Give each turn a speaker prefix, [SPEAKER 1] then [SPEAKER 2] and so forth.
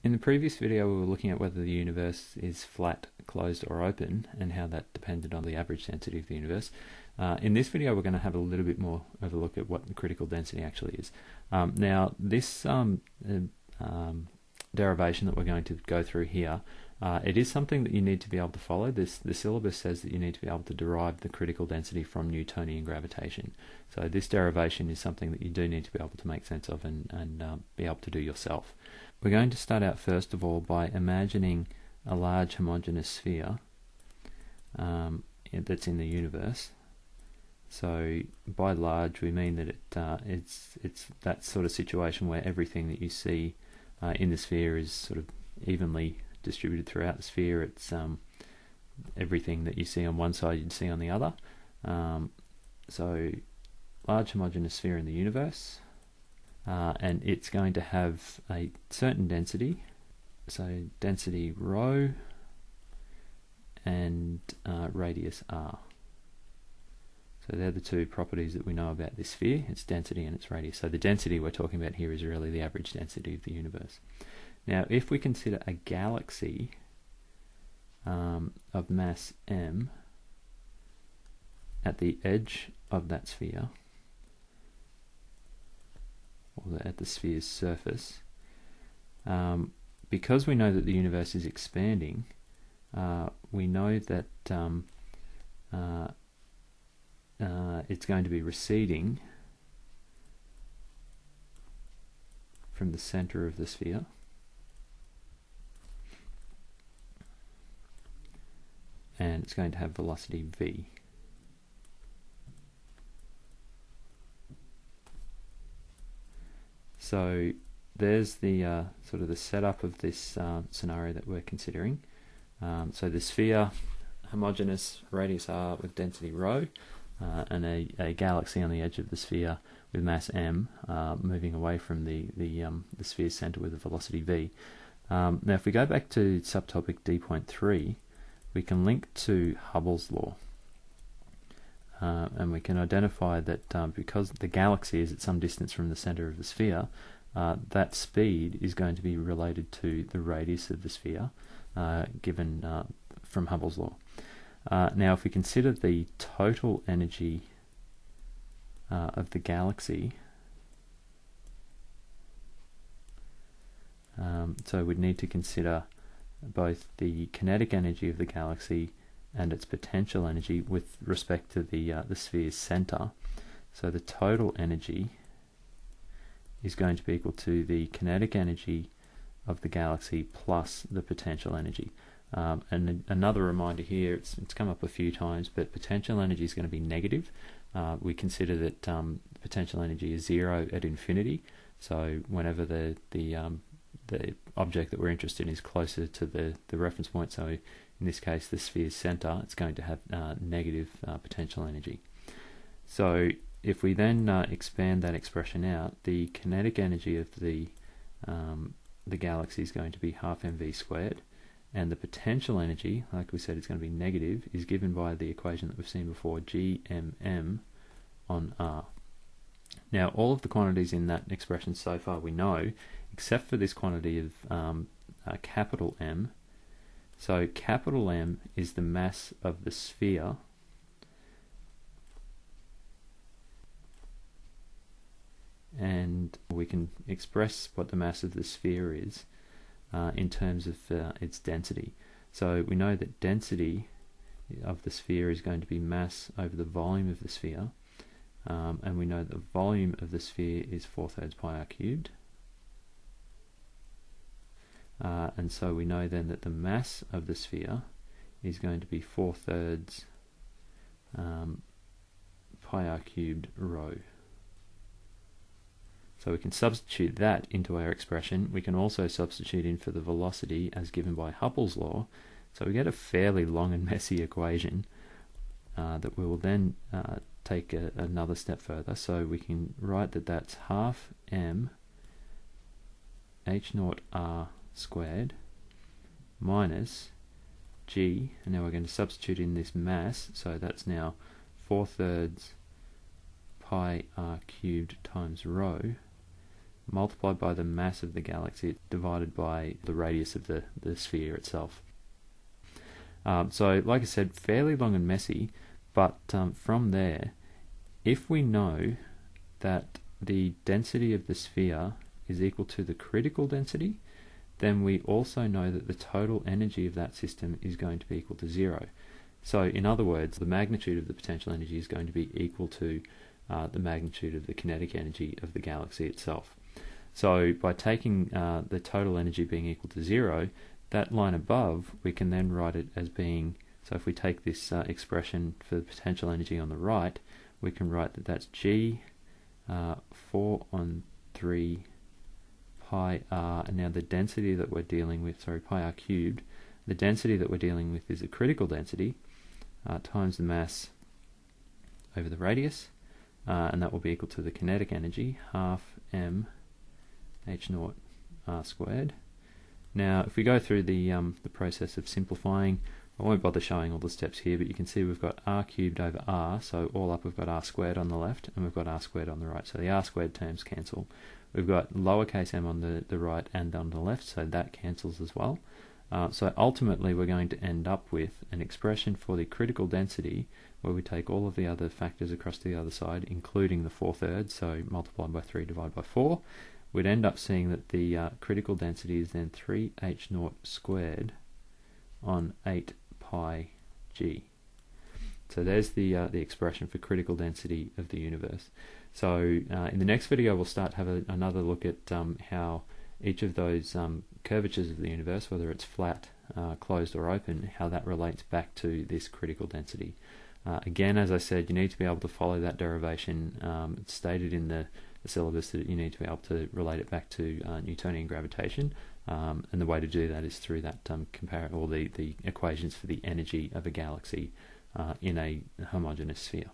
[SPEAKER 1] In the previous video we were looking at whether the universe is flat, closed or open and how that depended on the average density of the universe. In this video we're going to have a little bit more of a look at what the critical density actually is. Now this derivation that we're going to go through here, it is something that you need to be able to follow. The syllabus says that you need to be able to derive the critical density from Newtonian gravitation. So this derivation is something that you do need to be able to make sense of and be able to do yourself. We're going to start out first of all by imagining a large homogeneous sphere that's in the universe. So by large we mean that it's that sort of situation where everything that you see in the sphere is sort of evenly distributed throughout the sphere. It's everything that you see on one side you'd see on the other. So large homogeneous sphere in the universe, and it's going to have a certain density, so density rho and radius r. So they're the two properties that we know about this sphere, its density and its radius. So the density we're talking about here is really the average density of the universe. Now if we consider a galaxy of mass m at the edge of that sphere, or at the sphere's surface, because we know that the universe is expanding, we know that it's going to be receding from the center of the sphere, and it's going to have velocity v. So there's the sort of the setup of this scenario that we're considering. So the sphere, homogeneous, radius r with density rho, and a galaxy on the edge of the sphere with mass m, moving away from the sphere's center with a velocity v. Now if we go back to subtopic D.3, we can link to Hubble's law. And we can identify that because the galaxy is at some distance from the center of the sphere, that speed is going to be related to the radius of the sphere, given from Hubble's law. Now if we consider the total energy of the galaxy, so we'd need to consider both the kinetic energy of the galaxy and its potential energy with respect to the sphere's center. So the total energy is going to be equal to the kinetic energy of the galaxy plus the potential energy. And another reminder here, it's come up a few times, but potential energy is going to be negative. We consider that potential energy is zero at infinity. So whenever the object that we're interested in is closer to the reference point, so in this case the sphere's center, it's going to have negative potential energy. So if we then expand that expression out, the kinetic energy of the galaxy is going to be half mv squared, and the potential energy, like we said, it's going to be negative, is given by the equation that we've seen before, gmm on r. Now all of the quantities in that expression so far we know, except for this quantity of capital M. So capital M is the mass of the sphere, and we can express what the mass of the sphere is in terms of its density. So we know that density of the sphere is going to be mass over the volume of the sphere, and we know the volume of the sphere is 4/3 pi r cubed. And so we know then that the mass of the sphere is going to be 4/3 pi r cubed rho. So we can substitute that into our expression. We can also substitute in for the velocity as given by Hubble's law. So we get a fairly long and messy equation that we will then take another step further. So we can write that that's half m h naught r squared minus g, and now we're going to substitute in this mass, so that's now 4/3 pi r cubed times rho multiplied by the mass of the galaxy divided by the radius of the sphere itself. So, like I said, fairly long and messy, but from there, if we know that the density of the sphere is equal to the critical density, then we also know that the total energy of that system is going to be equal to 0. So, in other words, the magnitude of the potential energy is going to be equal to the magnitude of the kinetic energy of the galaxy itself. So, by taking the total energy being equal to 0, that line above, we can then write it as being, so if we take this expression for the potential energy on the right, we can write that that's G 4 on 3 pi r, and now the density that we're dealing with, pi r cubed, the density that we're dealing with is a critical density times the mass over the radius, and that will be equal to the kinetic energy, half m h naught r squared. Now, if we go through the process of simplifying, I won't bother showing all the steps here, but you can see we've got r cubed over r, so all up we've got r squared on the left, and we've got r squared on the right, so the r squared terms cancel. We've got lowercase m on the right and on the left, so that cancels as well. So ultimately we're going to end up with an expression for the critical density where we take all of the other factors across to the other side, including the 4/3, so multiplied by 3 divided by 4. We'd end up seeing that the critical density is then 3h naught squared on 8 pi g. So there's the expression for critical density of the universe. So in the next video we'll start to have another look at how each of those curvatures of the universe, whether it's flat, closed or open, how that relates back to this critical density. Again, as I said, you need to be able to follow that derivation. It's stated in the syllabus that you need to be able to relate it back to Newtonian gravitation, and the way to do that is through that the equations for the energy of a galaxy in a homogeneous sphere.